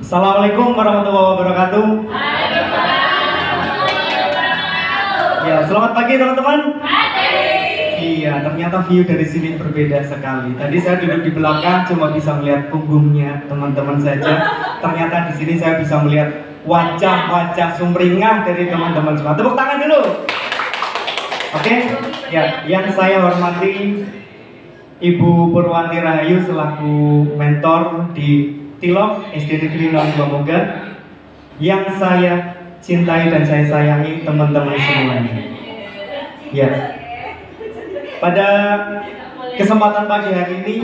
Assalamualaikum warahmatullahi wabarakatuh. Ya, selamat pagi teman-teman. Iya, ternyata view dari sini berbeda sekali. Tadi saya duduk di belakang cuma bisa melihat punggungnya teman-teman saja. Ternyata di sini saya bisa melihat wajah-wajah sumringah dari teman-teman semua. Tepuk tangan dulu. Oke, ya, yang saya hormati Ibu Purwanti Rahayu selaku mentor di Tilok SD Negeri 02 Moga. Yang saya cintai dan saya sayangi teman-teman semuanya. Ya, pada kesempatan pagi hari ini,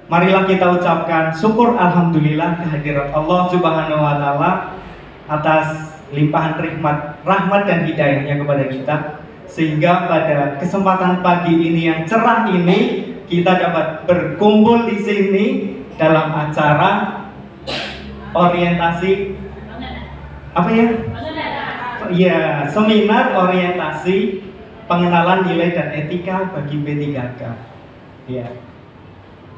marilah kita ucapkan syukur alhamdulillah kehadirat Allah Subhanahu wa taala atas limpahan rahmat dan hidayahnya kepada kita, sehingga pada kesempatan pagi ini yang cerah ini kita dapat berkumpul di sini dalam acara orientasi apa ya? Ya, seminar orientasi pengenalan nilai dan etika bagi P3K. Ya.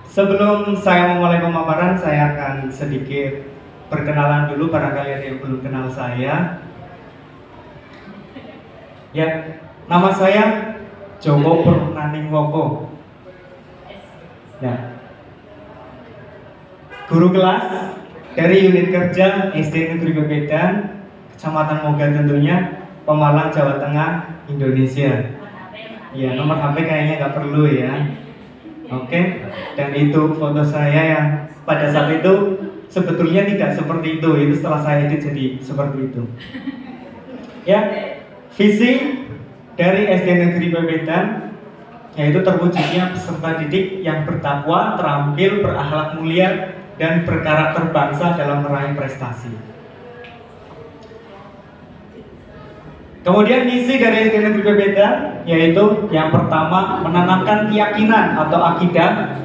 Sebelum saya memulai pemaparan, saya akan sedikit perkenalan dulu, barangkali ada yang belum kenal saya. Ya, nama saya Joko Purnaningwoko. Nah, guru kelas dari unit kerja SD Negeri Bebedan, Kecamatan Moga tentunya, Pemalang, Jawa Tengah, Indonesia. Ya, nomor HP kayaknya nggak perlu ya. Oke, dan itu foto saya yang pada saat itu sebetulnya tidak seperti itu setelah saya edit jadi seperti itu. Ya, visi dari SD Negeri Bebedan yaitu terwujudnya peserta didik yang bertakwa, terampil, berakhlak mulia, dan berkarakter bangsa dalam meraih prestasi. Kemudian misi dari SD Negeri Bebedan yaitu yang pertama, menanamkan keyakinan atau akidah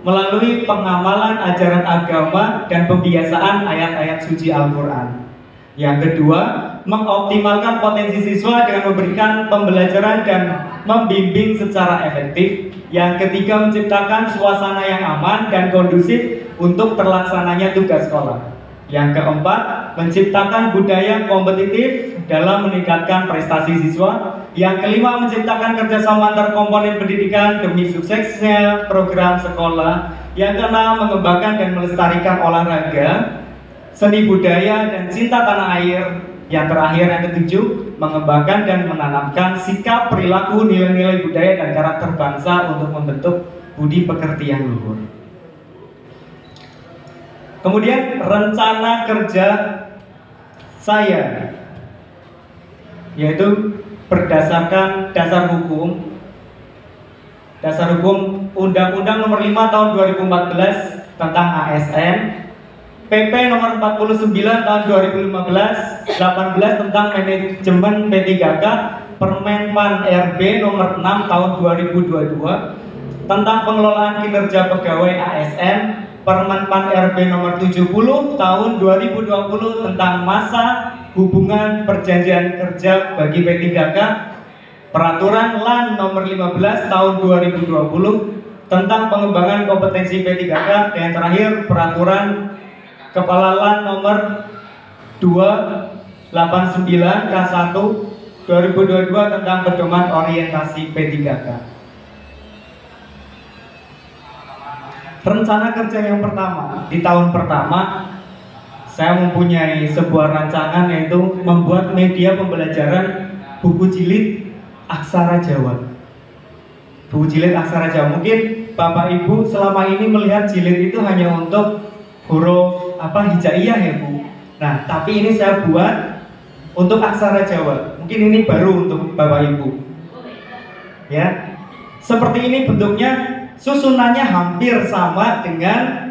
melalui pengamalan ajaran agama dan pembiasaan ayat-ayat suci Al-Quran. Yang kedua, mengoptimalkan potensi siswa dengan memberikan pembelajaran dan membimbing secara efektif. Yang ketiga, menciptakan suasana yang aman dan kondusif untuk terlaksananya tugas sekolah. Yang keempat, menciptakan budaya kompetitif dalam meningkatkan prestasi siswa. Yang kelima, menciptakan kerjasama antar komponen pendidikan demi suksesnya program sekolah. Yang keenam, mengembangkan dan melestarikan olahraga, seni budaya, dan cinta tanah air. Yang terakhir, yang ketujuh, mengembangkan dan menanamkan sikap, perilaku, nilai-nilai budaya, dan karakter bangsa untuk membentuk budi pekerti yang luhur. Kemudian rencana kerja saya yaitu berdasarkan dasar hukum Undang-Undang Nomor 5 Tahun 2014 tentang ASN, PP Nomor 49 Tahun 2015 18 tentang manajemen P3K, Permenpan RB Nomor 6 Tahun 2022 tentang pengelolaan kinerja pegawai ASN, Permenpan RB Nomor 70 Tahun 2020 tentang masa hubungan perjanjian kerja bagi P3K, Peraturan LAN Nomor 15 Tahun 2020 tentang pengembangan kompetensi P3K, dan terakhir Peraturan Kepala LAN Nomor 289 K1 2022 tentang pedoman orientasi P3K. Rencana kerja yang pertama, di tahun pertama saya mempunyai sebuah rancangan yaitu membuat media pembelajaran buku jilid aksara Jawa. Buku jilid aksara Jawa. Mungkin Bapak Ibu selama ini melihat jilid itu hanya untuk huruf hijaiyah ya Bu. Nah, tapi ini saya buat untuk aksara Jawa. Mungkin ini baru untuk Bapak Ibu. Ya. Seperti ini bentuknya. Susunannya hampir sama dengan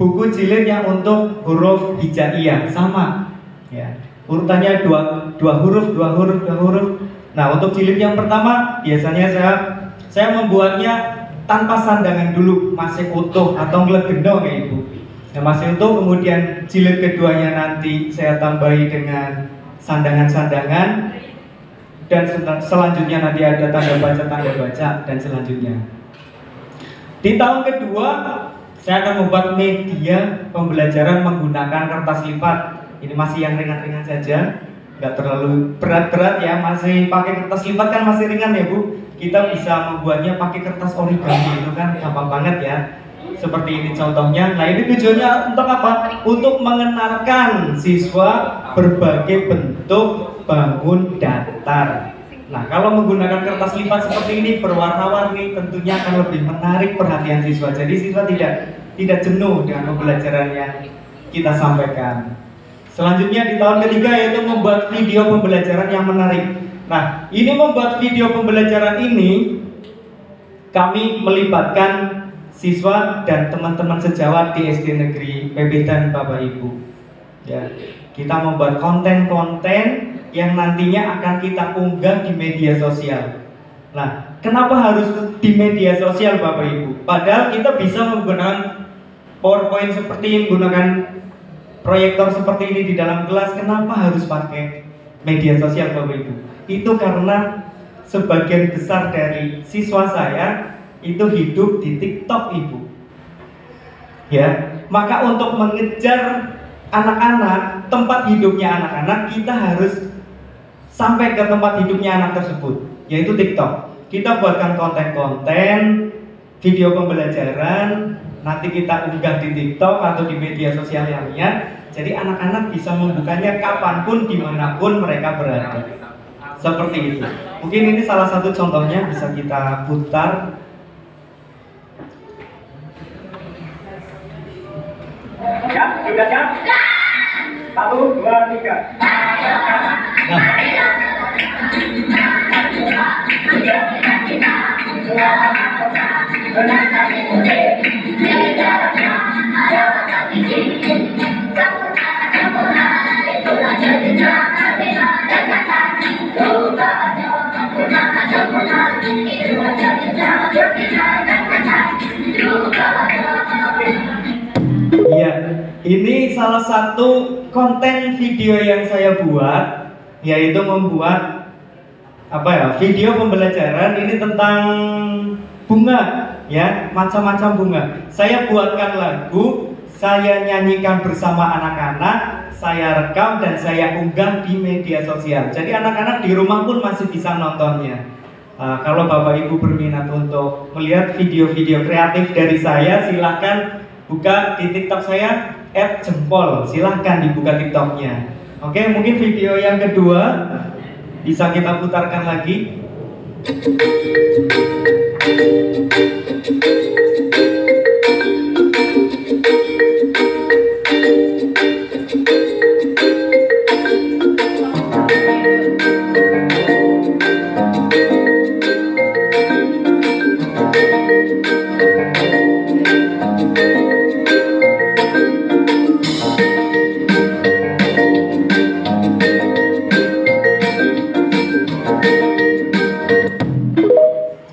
buku jilid yang untuk huruf hijaiyah, sama ya, urutannya dua huruf. Nah, untuk jilid yang pertama biasanya saya membuatnya tanpa sandangan dulu, masih utuh atau ngelegendong ya Ibu. Nah, masih utuh, kemudian jilid keduanya nanti saya tambahi dengan sandangan-sandangan, dan selanjutnya nanti ada tanda baca dan selanjutnya. Di tahun kedua saya akan membuat media pembelajaran menggunakan kertas lipat. Ini masih yang ringan-ringan saja, nggak terlalu berat-berat ya, masih pakai kertas lipat kan masih ringan ya Bu. Kita bisa membuatnya pakai kertas origami, itu kan gampang banget ya. Seperti ini contohnya. Nah ini tujuannya untuk apa? Untuk mengenalkan siswa berbagai bentuk bangun datar. Nah kalau menggunakan kertas lipat seperti ini berwarna-warni tentunya akan lebih menarik perhatian siswa. Jadi siswa tidak jenuh dengan pembelajaran yang kita sampaikan. Selanjutnya di tahun ketiga yaitu membuat video pembelajaran yang menarik. Nah ini membuat video pembelajaran ini kami melibatkan siswa dan teman-teman sejawat di SD Negeri Pebedan Bapak Ibu. Ya, kita membuat konten-konten yang nantinya akan kita unggah di media sosial. Nah, kenapa harus di media sosial Bapak Ibu? Padahal kita bisa menggunakan PowerPoint seperti ini, menggunakan proyektor seperti ini di dalam kelas. Kenapa harus pakai media sosial Bapak Ibu? Itu karena sebagian besar dari siswa saya itu hidup di TikTok Ibu. Ya, maka untuk mengejar anak-anak, tempat hidupnya anak-anak, kita harus sampai ke tempat hidupnya anak tersebut, yaitu TikTok. Kita buatkan konten-konten video pembelajaran, nanti kita unggah di TikTok atau di media sosial lainnya. Jadi anak-anak bisa membukanya kapanpun, dimanapun mereka berada. Seperti itu. Mungkin ini salah satu contohnya, bisa kita putar. Siap? Sudah siap? 1, 2, 3. Iya, ini salah satu konten video yang saya buat, yaitu membuat video pembelajaran ini tentang bunga, ya, macam-macam bunga. Saya buatkan lagu, saya nyanyikan bersama anak-anak, saya rekam dan saya unggah di media sosial. Jadi anak-anak di rumah pun masih bisa nontonnya. Kalau Bapak Ibu berminat untuk melihat video-video kreatif dari saya, silahkan buka di TikTok saya @jempol. Silahkan dibuka TikToknya. Oke, mungkin video yang kedua bisa kita putarkan lagi.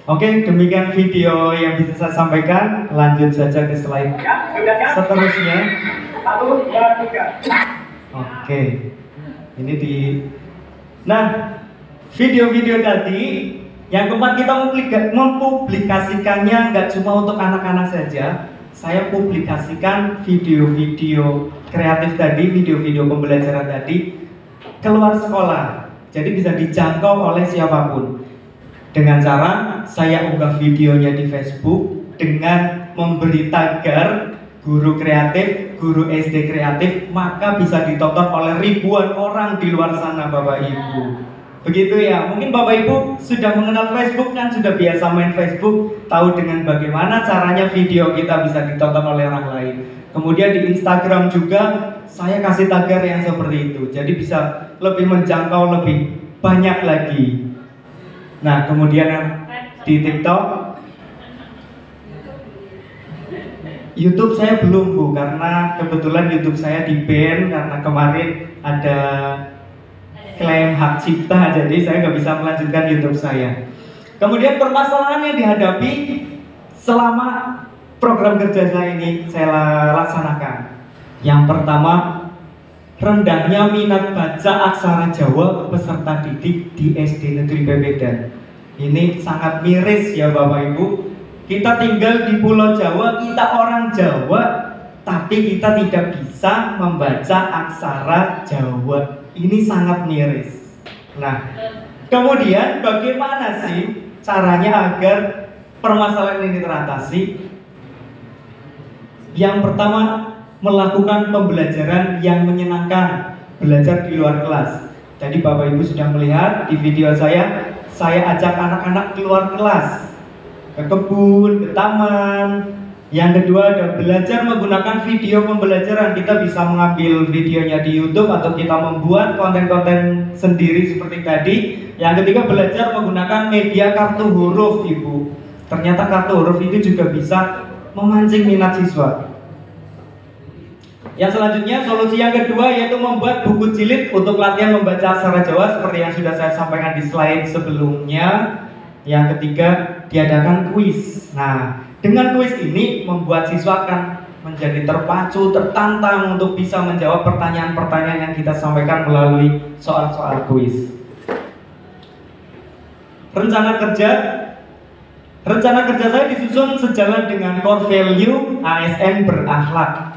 Oke, demikian video yang bisa saya sampaikan. Lanjut saja ke slide seterusnya. 1, 2, 3. Oke, ini Nah, video-video tadi yang keempat kita mempublikasikannya nggak cuma untuk anak-anak saja. Saya publikasikan video-video kreatif tadi, video-video pembelajaran tadi keluar sekolah. Jadi bisa dijangkau oleh siapapun. Dengan cara saya unggah videonya di Facebook dengan memberi tagar guru kreatif, guru SD kreatif, maka bisa ditonton oleh ribuan orang di luar sana Bapak Ibu. Begitu ya, mungkin Bapak Ibu sudah mengenal Facebook kan, sudah biasa main Facebook, tahu dengan bagaimana caranya video kita bisa ditonton oleh orang lain. Kemudian di Instagram juga saya kasih tagar yang seperti itu, jadi bisa lebih menjangkau lebih banyak lagi. Nah, kemudian di TikTok, YouTube saya belum Bu, karena kebetulan YouTube saya di-ban karena kemarin ada klaim hak cipta, jadi saya nggak bisa melanjutkan YouTube saya. Kemudian permasalahan yang dihadapi selama program kerja saya ini saya laksanakan. Yang pertama, rendahnya minat baca aksara Jawa peserta didik di SD Negeri Pebedan. Ini sangat miris ya Bapak Ibu. Kita tinggal di Pulau Jawa, kita orang Jawa, tapi kita tidak bisa membaca aksara Jawa. Ini sangat miris. Nah, kemudian bagaimana sih caranya agar permasalahan ini teratasi? Yang pertama, melakukan pembelajaran yang menyenangkan, belajar di luar kelas. Tadi Bapak Ibu sudah melihat di video saya ajak anak-anak keluar kelas, ke kebun, ke taman. Yang kedua ada belajar menggunakan video pembelajaran. Kita bisa mengambil videonya di YouTube atau kita membuat konten-konten sendiri seperti tadi. Yang ketiga belajar menggunakan media kartu huruf, Ibu. Ternyata kartu huruf itu juga bisa memancing minat siswa. Yang selanjutnya, solusi yang kedua yaitu membuat buku jilid untuk latihan membaca aksara Jawa seperti yang sudah saya sampaikan di slide sebelumnya. Yang ketiga, diadakan kuis. Nah, dengan kuis ini membuat siswa akan menjadi terpacu, tertantang untuk bisa menjawab pertanyaan-pertanyaan yang kita sampaikan melalui soal-soal kuis. Rencana kerja saya disusun sejalan dengan core value ASN berakhlak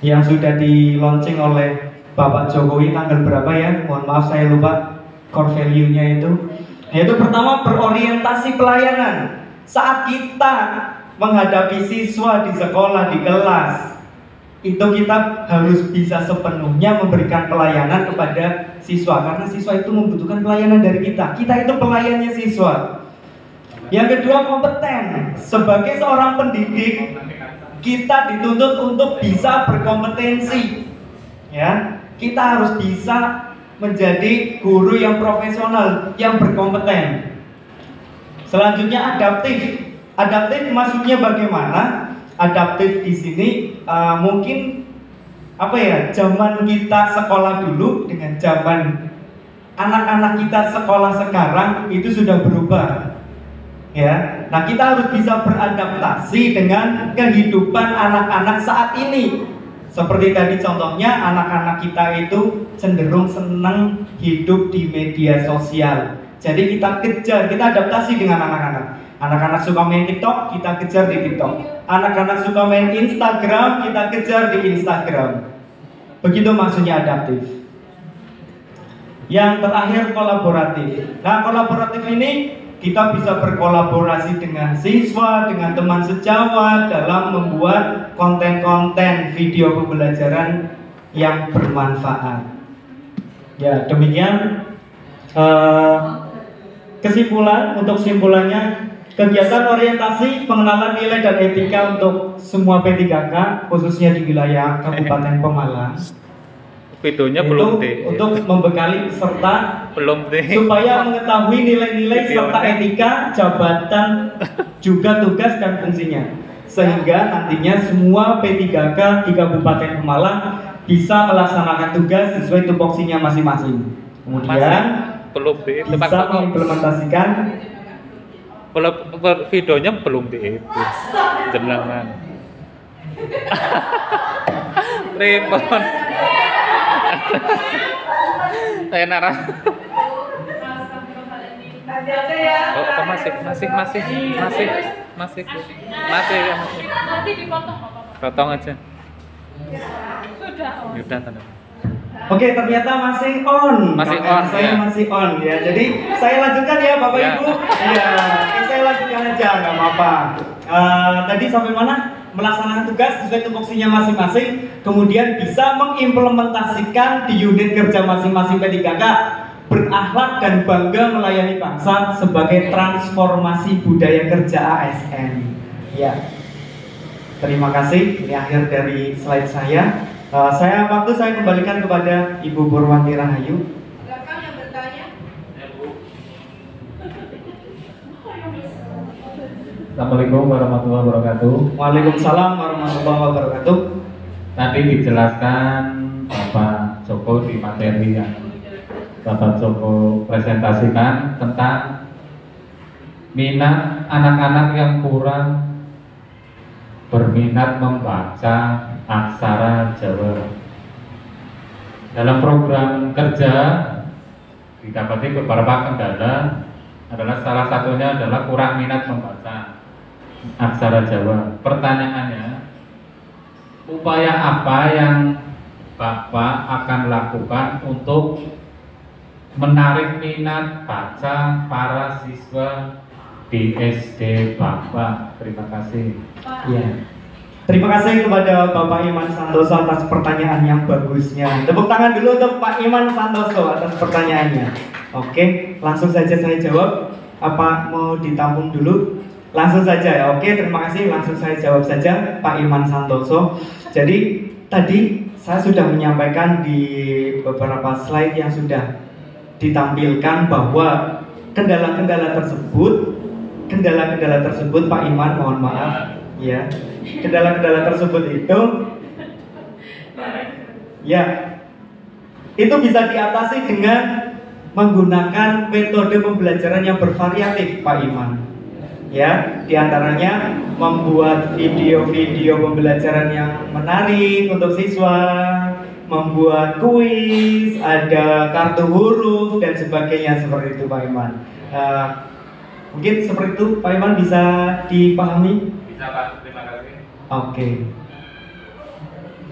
yang sudah di launching oleh Bapak Jokowi tanggal berapa ya? Mohon maaf saya lupa core value-nya itu. Yaitu pertama, berorientasi pelayanan. Saat kita menghadapi siswa di sekolah, di kelas, itu kita harus bisa sepenuhnya memberikan pelayanan kepada siswa, karena siswa itu membutuhkan pelayanan dari kita. Kita itu pelayannya siswa. Yang kedua, kompeten. Sebagai seorang pendidik, kita dituntut untuk bisa berkompetensi. Ya, kita harus bisa menjadi guru yang profesional, yang berkompeten. Selanjutnya adaptif. Adaptif maksudnya bagaimana? Adaptif di sini mungkin zaman kita sekolah dulu dengan zaman anak-anak kita sekolah sekarang itu sudah berubah. Ya, nah kita harus bisa beradaptasi dengan kehidupan anak-anak saat ini. Seperti tadi contohnya, anak-anak kita itu cenderung senang hidup di media sosial. Jadi kita kejar, kita adaptasi dengan anak-anak. Anak-anak suka main TikTok, kita kejar di TikTok. Anak-anak suka main Instagram, kita kejar di Instagram. Begitu maksudnya adaptif. Yang terakhir, kolaboratif. Nah, kolaboratif ini kita bisa berkolaborasi dengan siswa, dengan teman sejawat dalam membuat konten-konten video pembelajaran yang bermanfaat. Ya, demikian kesimpulan. Untuk kesimpulannya, kegiatan orientasi pengenalan nilai dan etika untuk semua P3K khususnya di wilayah Kabupaten Pemalang. Videonya belum deh. Untuk membekali peserta belum deh. supaya mengetahui nilai-nilai serta etika jabatan juga tugas dan fungsinya, sehingga nantinya semua P3K di Kabupaten Pemalang bisa melaksanakan tugas sesuai tupoksinya masing-masing. Kemudian belum deh. bisa mengimplementasikan. Videonya belum deh. Jenengan. Repot. Saya narah. Oh, masih. Nanti dipotong apa? Potong aja. Sudah. Tanda. Oke, ternyata masih on. Saya masih on ya. Jadi saya lanjutkan ya Bapak Ya. Ibu. Iya, saya lanjutkan aja, nggak apa-apa. Tadi sampai mana? Melaksanakan tugas sesuai tupoksinya masing-masing, kemudian bisa mengimplementasikan di unit kerja masing-masing P3K, berakhlak dan bangga melayani bangsa sebagai transformasi budaya kerja ASN. Ya, terima kasih. Ini akhir dari slide saya. Waktu saya kembalikan kepada Ibu Purwanti Rahayu. Belakang yang bertanya. Assalamualaikum warahmatullahi wabarakatuh. Waalaikumsalam warahmatullahi wabarakatuh. Tadi dijelaskan Bapak Joko di materi yang Bapak Joko presentasikan tentang minat anak-anak yang kurang berminat membaca aksara Jawa. Dalam program kerja didapati beberapa kendala, adalah salah satunya adalah kurang minat membaca. aksara Jawa. Pertanyaannya, upaya apa yang Bapak akan lakukan untuk menarik minat baca para siswa di SD Bapak? Terima kasih. Ya. Terima kasih kepada Bapak Iman Santoso atas pertanyaan yang bagusnya. Tepuk tangan dulu untuk Pak Iman Santoso atas pertanyaannya. Oke, langsung saja saya jawab. Apa mau ditampung dulu? Langsung saja ya. Oke, terima kasih. Langsung saya jawab saja, Pak Iman Santoso. Jadi tadi saya sudah menyampaikan di beberapa slide yang sudah ditampilkan bahwa kendala-kendala tersebut Pak Iman, mohon maaf ya, kendala-kendala tersebut itu ya itu bisa diatasi dengan menggunakan metode pembelajaran yang bervariatif Pak Iman ya, diantaranya membuat video-video pembelajaran yang menarik untuk siswa, membuat kuis, ada kartu huruf dan sebagainya seperti itu Pak Iman. Mungkin seperti itu Pak Iman, bisa dipahami? Bisa Pak, terima kasih.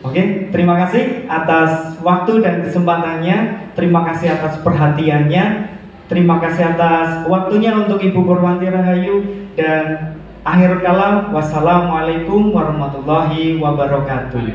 Oke, terima kasih atas waktu dan kesempatannya, terima kasih atas perhatiannya, terima kasih atas waktunya untuk Ibu Purwanti Rahayu, dan akhir kalam, wassalamualaikum warahmatullahi wabarakatuh.